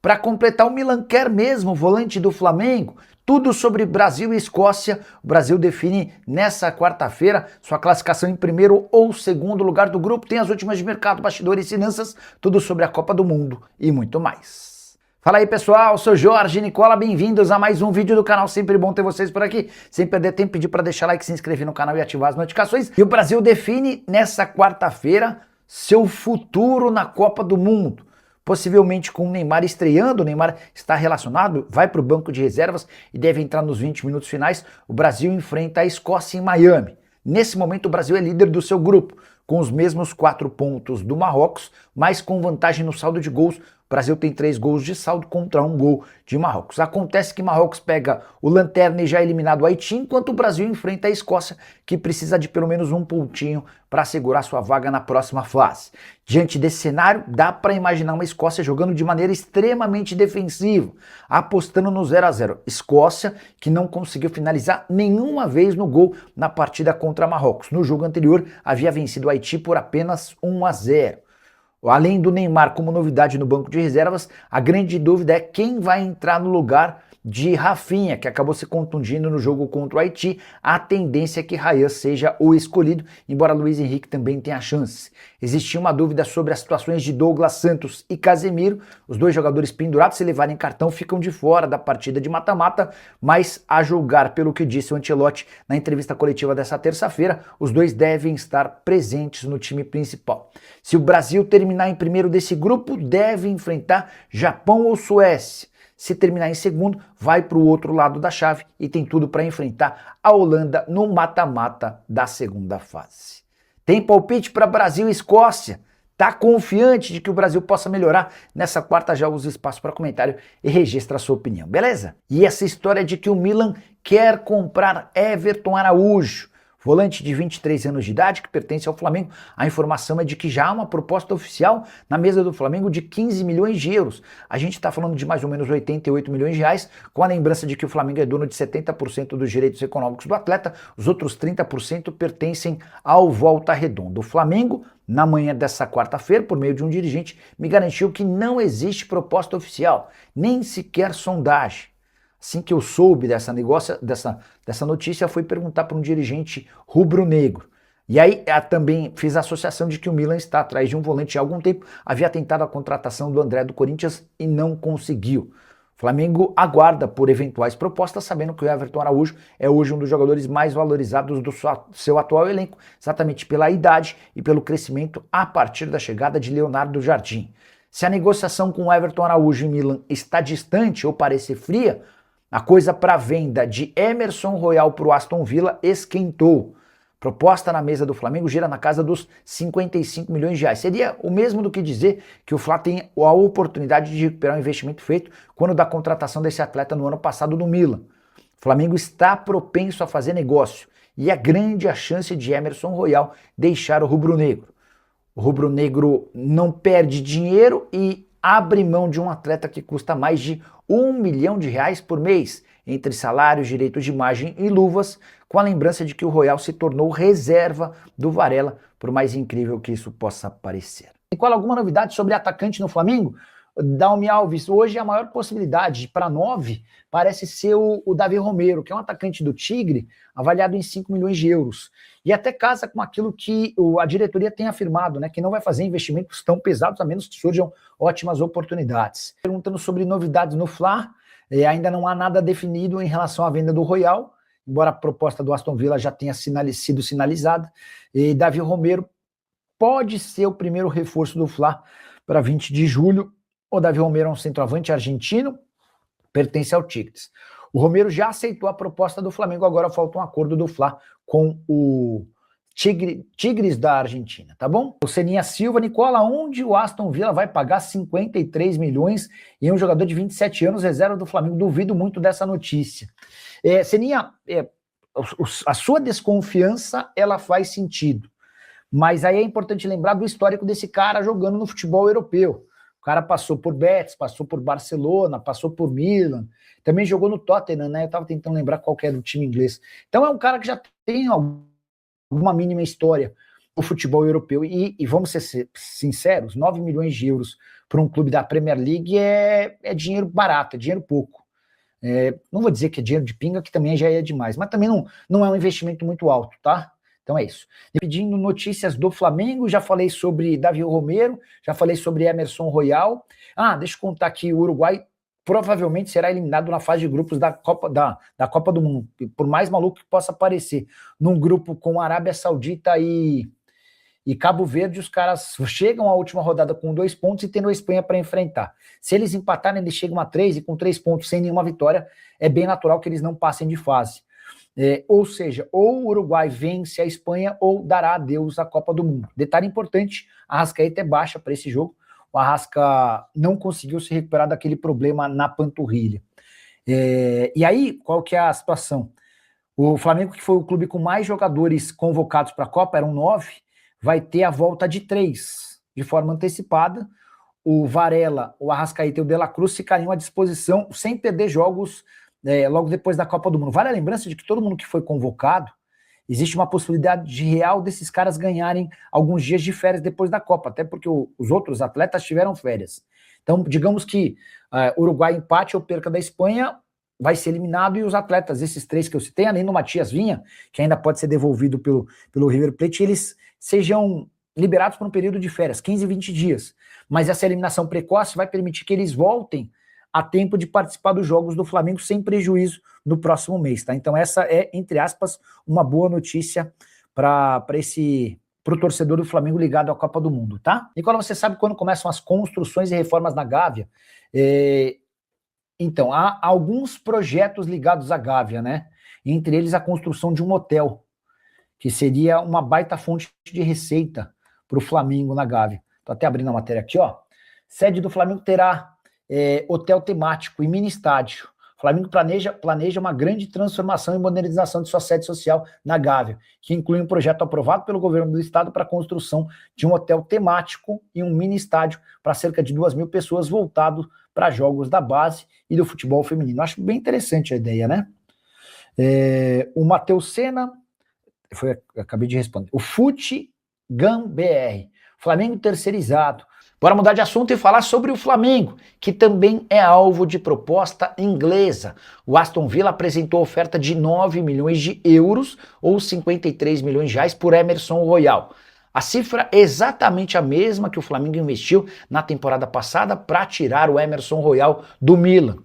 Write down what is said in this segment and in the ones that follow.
Para completar, o Milan quer mesmo o volante do Flamengo. Tudo sobre Brasil e Escócia. O Brasil define nessa quarta-feira sua classificação em primeiro ou segundo lugar do grupo. Tem as últimas de mercado, bastidores e finanças, tudo sobre a Copa do Mundo e muito mais. Fala aí pessoal, sou Jorge Nicola, bem-vindos a mais um vídeo do canal, sempre bom ter vocês por aqui. Sem perder tempo, pedir para deixar like, se inscrever no canal e ativar as notificações. E o Brasil define nessa quarta-feira seu futuro na Copa do Mundo. Possivelmente com o Neymar estreando, o Neymar está relacionado, vai para o banco de reservas e deve entrar nos 20 minutos finais. O Brasil enfrenta a Escócia em Miami. Nesse momento o Brasil é líder do seu grupo, com os mesmos 4 pontos do Marrocos, mas com vantagem no saldo de gols. O Brasil tem 3 gols de saldo contra 1 gol de Marrocos. Acontece que Marrocos pega o lanterna e já eliminado o Haiti, enquanto o Brasil enfrenta a Escócia, que precisa de pelo menos um pontinho para assegurar sua vaga na próxima fase. Diante desse cenário, dá para imaginar uma Escócia jogando de maneira extremamente defensiva, apostando no 0 a 0. Escócia, que não conseguiu finalizar nenhuma vez no gol na partida contra Marrocos. No jogo anterior, havia vencido o Haiti por apenas 1 a 0. Além do Neymar como novidade no banco de reservas, a grande dúvida é quem vai entrar no lugar de Rafinha, que acabou se contundindo no jogo contra o Haiti. A tendência é que Ryan seja o escolhido, embora Luiz Henrique também tenha chance. Existia uma dúvida sobre as situações de Douglas Santos e Casemiro. Os dois jogadores pendurados, se levarem cartão, ficam de fora da partida de mata-mata, mas a julgar pelo que disse o Ancelotti na entrevista coletiva dessa terça-feira, os dois devem estar presentes no time principal. Se o Brasil terminar em primeiro desse grupo, deve enfrentar Japão ou Suécia. Se terminar em segundo, vai para o outro lado da chave e tem tudo para enfrentar a Holanda no mata-mata da segunda fase. Tem palpite para Brasil e Escócia? Tá confiante de que o Brasil possa melhorar? Nessa quarta já usa espaço para comentário e registra a sua opinião, beleza? E essa história de que o Milan quer comprar Everton Araújo, volante de 23 anos de idade que pertence ao Flamengo. A informação é de que já há uma proposta oficial na mesa do Flamengo de 15 milhões de euros. A gente está falando de mais ou menos 88 milhões de reais, com a lembrança de que o Flamengo é dono de 70% dos direitos econômicos do atleta, os outros 30% pertencem ao Volta Redonda. O Flamengo, na manhã dessa quarta-feira, por meio de um dirigente, me garantiu que não existe proposta oficial, nem sequer sondagem. Assim que eu soube dessa notícia, fui perguntar para um dirigente rubro-negro. E aí também fiz a associação de que o Milan está atrás de um volante há algum tempo, havia tentado a contratação do André do Corinthians e não conseguiu. O Flamengo aguarda por eventuais propostas, sabendo que o Everton Araújo é hoje um dos jogadores mais valorizados do seu atual elenco, exatamente pela idade e pelo crescimento a partir da chegada de Leonardo Jardim. Se a negociação com o Everton Araújo e Milan está distante ou parece fria, a coisa para a venda de Emerson Royal para o Aston Villa esquentou. Proposta na mesa do Flamengo gira na casa dos 55 milhões de reais. Seria o mesmo do que dizer que o Fla tem a oportunidade de recuperar o investimento feito quando da contratação desse atleta no ano passado no Milan. O Flamengo está propenso a fazer negócio e é grande a chance de Emerson Royal deixar o rubro-negro. O rubro-negro não perde dinheiro e abre mão de um atleta que custa mais de 1 milhão de reais por mês, entre salários, direitos de imagem e luvas, com a lembrança de que o Royal se tornou reserva do Varela, por mais incrível que isso possa parecer. E qual alguma novidade sobre atacante no Flamengo? Dalmi Alves, hoje a maior possibilidade para 9 parece ser o Davi Romero, que é um atacante do Tigre, avaliado em 5 milhões de euros. E até casa com aquilo que a diretoria tem afirmado, né, que não vai fazer investimentos tão pesados, a menos que surjam ótimas oportunidades. Perguntando sobre novidades no Fla, ainda não há nada definido em relação à venda do Royal, embora a proposta do Aston Villa já tenha sido sinalizada. E Davi Romero pode ser o primeiro reforço do Fla para 20 de julho. O Davi Romero é um centroavante argentino, pertence ao Tigres. O Romero já aceitou a proposta do Flamengo, agora falta um acordo do Fla com o Tigres da Argentina, tá bom? O Seninha Silva, Nicola, onde o Aston Villa vai pagar 53 milhões em um jogador de 27 anos, reserva do Flamengo? Duvido muito dessa notícia. Seninha, a sua desconfiança, ela faz sentido, mas aí é importante lembrar do histórico desse cara jogando no futebol europeu. O cara passou por Betis, passou por Barcelona, passou por Milan, também jogou no Tottenham, né? Eu estava tentando lembrar qual que era o time inglês. Então é um cara que já tem alguma mínima história o futebol europeu. E vamos ser sinceros, 9 milhões de euros para um clube da Premier League é dinheiro barato, é dinheiro pouco. Não vou dizer que é dinheiro de pinga, que também já é demais, mas também não é um investimento muito alto, tá? Então é isso. Pedindo notícias do Flamengo, já falei sobre Davi Romero, já falei sobre Emerson Royal. Deixa eu contar que o Uruguai provavelmente será eliminado na fase de grupos da Copa do Mundo, por mais maluco que possa parecer. Num grupo com Arábia Saudita e Cabo Verde, os caras chegam à última rodada com 2 pontos e tendo a Espanha para enfrentar. Se eles empatarem, eles chegam a 3, e com 3 pontos sem nenhuma vitória, é bem natural que eles não passem de fase. Ou seja, ou o Uruguai vence a Espanha ou dará adeus à Copa do Mundo. Detalhe importante, a Arrascaeta é baixa para esse jogo. O Arrasca não conseguiu se recuperar daquele problema na panturrilha. E aí, qual que é a situação? O Flamengo, que foi o clube com mais jogadores convocados para a Copa, eram 9, vai ter a volta de 3, de forma antecipada. O Varela, o Arrascaeta e o De La Cruz ficariam à disposição sem perder jogos logo depois da Copa do Mundo. Vale a lembrança de que todo mundo que foi convocado, existe uma possibilidade real desses caras ganharem alguns dias de férias depois da Copa, até porque os outros atletas tiveram férias. Então, digamos que Uruguai empate ou perca da Espanha, vai ser eliminado, e os atletas, esses 3 que eu citei, além do Matias Vinha, que ainda pode ser devolvido pelo River Plate, eles sejam liberados por um período de férias, 15, 20 dias. Mas essa eliminação precoce vai permitir que eles voltem a tempo de participar dos jogos do Flamengo sem prejuízo no próximo mês, tá? Então essa é, entre aspas, uma boa notícia para o torcedor do Flamengo ligado à Copa do Mundo, tá? Nicola, você sabe quando começam as construções e reformas na Gávea? Então, há alguns projetos ligados à Gávea, né? Entre eles a construção de um hotel, que seria uma baita fonte de receita para o Flamengo na Gávea. Estou até abrindo a matéria aqui, ó. Sede do Flamengo terá hotel temático e mini estádio. O Flamengo planeja uma grande transformação e modernização de sua sede social na Gávea, que inclui um projeto aprovado pelo governo do estado para a construção de um hotel temático e um mini estádio para cerca de 2.000 pessoas, voltado para jogos da base e do futebol feminino. Acho bem interessante a ideia, né? O Matheus Sena, acabei de responder. O FuteGam BR, Flamengo terceirizado. Bora mudar de assunto e falar sobre o Flamengo, que também é alvo de proposta inglesa. O Aston Villa apresentou oferta de 9 milhões de euros, ou 53 milhões de reais, por Emerson Royal. A cifra é exatamente a mesma que o Flamengo investiu na temporada passada para tirar o Emerson Royal do Milan.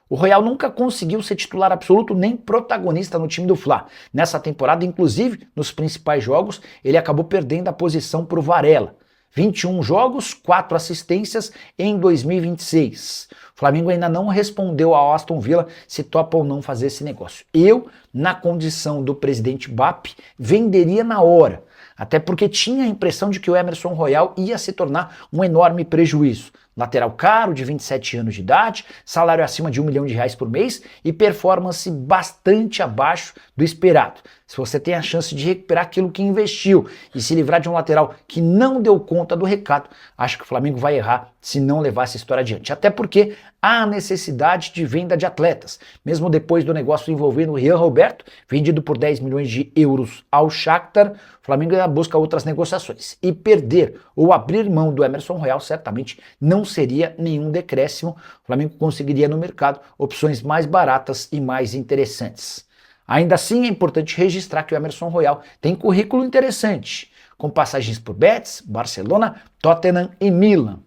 O Royal nunca conseguiu ser titular absoluto nem protagonista no time do Fla. Nessa temporada, inclusive, nos principais jogos, ele acabou perdendo a posição para o Varela. 21 jogos, 4 assistências em 2026. O Flamengo ainda não respondeu ao Aston Villa se topa ou não fazer esse negócio. Eu, na condição do presidente BAP, venderia na hora. Até porque tinha a impressão de que o Emerson Royal ia se tornar um enorme prejuízo. Lateral caro, de 27 anos de idade, salário acima de 1 milhão de reais por mês e performance bastante abaixo do esperado. Se você tem a chance de recuperar aquilo que investiu e se livrar de um lateral que não deu conta do recado, acho que o Flamengo vai errar se não levar essa história adiante. Até porque há necessidade de venda de atletas. Mesmo depois do negócio envolvendo o Rian Roberto, vendido por 10 milhões de euros ao Shakhtar, o Flamengo ainda busca outras negociações. E perder ou abrir mão do Emerson Royal certamente não seria nenhum decréscimo. O Flamengo conseguiria no mercado opções mais baratas e mais interessantes. Ainda assim, é importante registrar que o Emerson Royal tem currículo interessante, com passagens por Betis, Barcelona, Tottenham e Milan.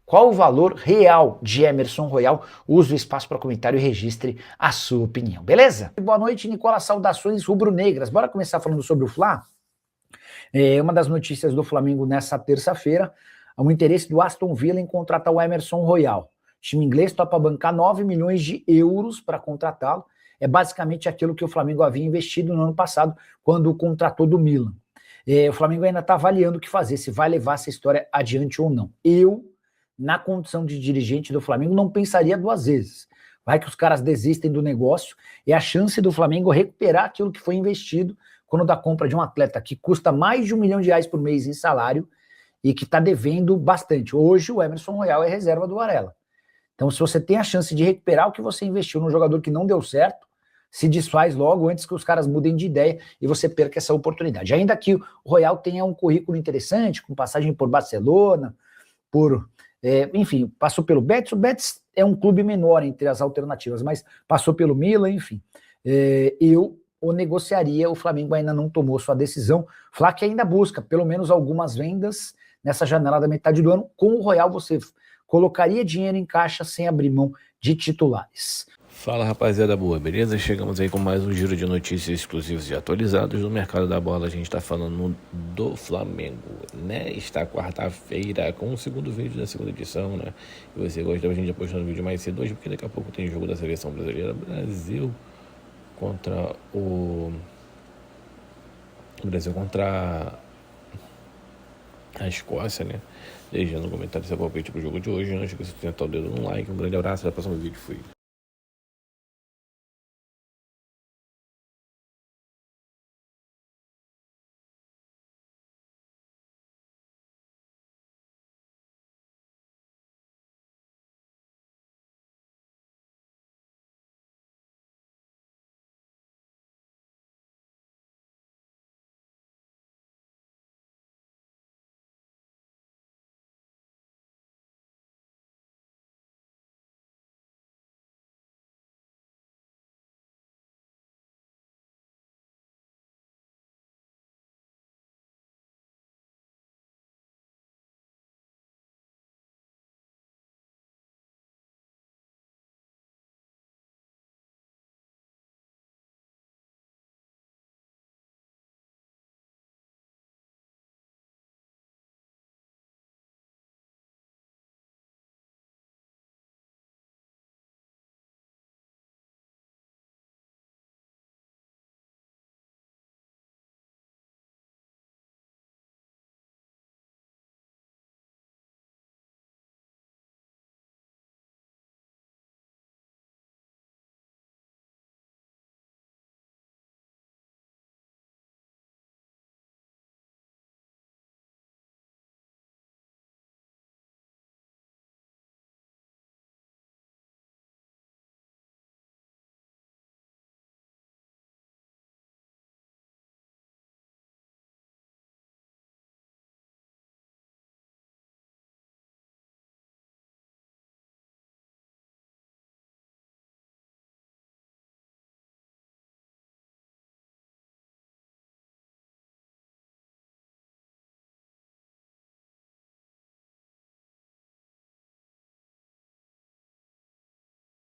Qual o valor real de Emerson Royal? Use o espaço para comentário e registre a sua opinião, beleza? Boa noite, Nicola, saudações rubro-negras. Bora começar falando sobre o Fla? Uma das notícias do Flamengo nessa terça-feira, o interesse do Aston Villa em contratar o Emerson Royal. O time inglês topa bancar 9 milhões de euros para contratá-lo. É basicamente aquilo que o Flamengo havia investido no ano passado, quando o contratou do Milan. O Flamengo ainda está avaliando o que fazer, se vai levar essa história adiante ou não. Eu, na condição de dirigente do Flamengo, não pensaria 2 vezes. Vai que os caras desistem do negócio, e a chance do Flamengo recuperar aquilo que foi investido quando da compra de um atleta que custa mais de 1 milhão de reais por mês em salário e que está devendo bastante. Hoje o Emerson Royal é reserva do Varela. Então, se você tem a chance de recuperar o que você investiu num jogador que não deu certo, se desfaz logo antes que os caras mudem de ideia e você perca essa oportunidade. Ainda que o Royal tenha um currículo interessante, com passagem por Barcelona, enfim, passou pelo Betis. O Betis é um clube menor entre as alternativas, mas passou pelo Milan, enfim. Eu o negociaria, o Flamengo ainda não tomou sua decisão. Flá que ainda busca pelo menos algumas vendas nessa janela da metade do ano. Com o Royal você colocaria dinheiro em caixa sem abrir mão de titulares. Fala, rapaziada boa, beleza? Chegamos aí com mais um giro de notícias exclusivas e atualizados no mercado da bola. A gente tá falando do Flamengo, né? Está quarta-feira com o segundo vídeo da segunda edição, né? E você gosta, a gente já postando o vídeo mais cedo hoje, porque daqui a pouco tem jogo da seleção brasileira, Brasil contra a Escócia, né? Deixa no comentário seu palpite pro jogo de hoje. Não esqueça de sentar o dedo no like. Um grande abraço, até o próximo vídeo. Fui.